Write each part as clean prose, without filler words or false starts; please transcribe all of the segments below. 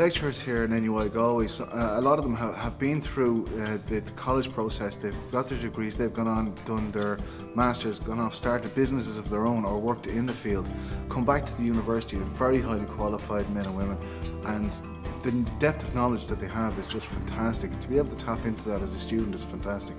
lecturers here in NUI Galway, a lot of them have been through the college process. They've got their degrees, they've gone on, done their masters, gone off, started businesses of their own or worked in the field, come back to the university as very highly qualified men and women, and the depth of knowledge that they have is just fantastic. To be able to tap into that as a student is fantastic.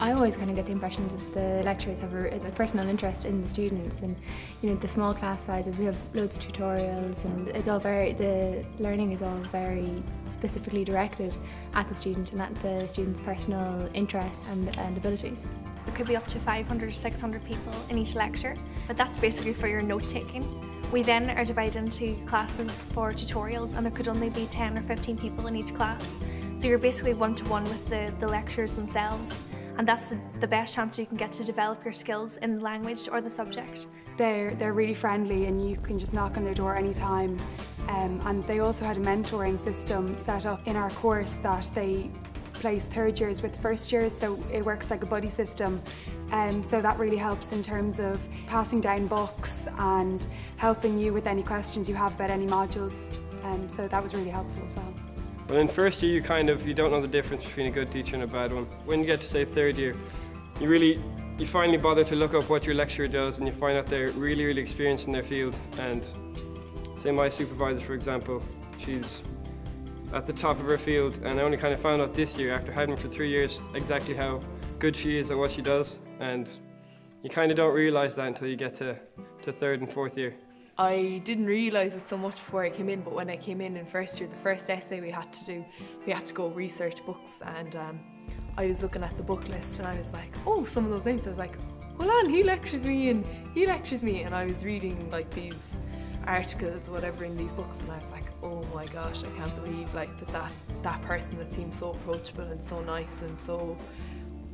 I always kind of get the impression that the lecturers have a personal interest in the students, and the small class sizes, we have loads of tutorials, and the learning is all very specifically directed at the student and at the student's personal interests and abilities. There could be up to 500 or 600 people in each lecture, but that's basically for your note taking. We then are divided into classes for tutorials, and there could only be 10 or 15 people in each class. So you're basically one-to-one with the lecturers themselves. And that's the best chance you can get to develop your skills in the language or the subject. They're really friendly, and you can just knock on their door anytime. And they also had a mentoring system set up in our course that they place third years with first years, so it works like a buddy system. So that really helps in terms of passing down books and helping you with any questions you have about any modules. So that was really helpful as well. Well, in first year you don't know the difference between a good teacher and a bad one. When you get to say third year, you finally bother to look up what your lecturer does, and you find out they're really, really experienced in their field. And say my supervisor, for example, she's at the top of her field, and I only kind of found out this year after having her for 3 years exactly how good she is at what she does, and you kind of don't realise that until you get to third and fourth year. I didn't realise it so much before I came in, but when I came in first year, the first essay we had to go research books, and I was looking at the book list and I was like, oh, some of those names. I was like, hold on, he lectures me, and I was reading like these articles, whatever, in these books, and I was like, oh my gosh, I can't believe like that person that seems so approachable and so nice and so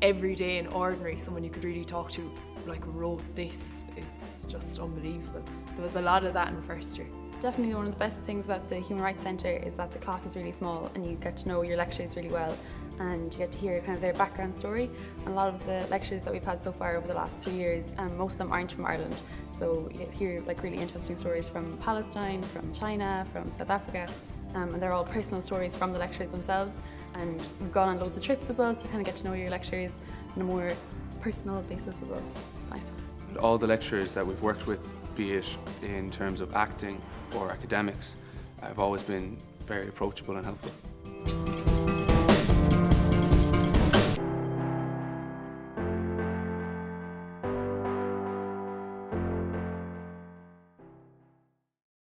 everyday and ordinary, someone you could really talk to, like wrote this. It's just unbelievable. There was a lot of that in first year. Definitely one of the best things about the Human Rights Centre is that the class is really small, and you get to know your lecturers really well, and you get to hear kind of their background story. And a lot of the lectures that we've had so far over the last 2 years, most of them aren't from Ireland, so you hear like really interesting stories from Palestine, from China, from South Africa, and they're all personal stories from the lecturers themselves. And we've gone on loads of trips as well, so you kind of get to know your lecturers on a more personal basis as well. It's nice. All the lecturers that we've worked with, be it in terms of acting or academics, have always been very approachable and helpful.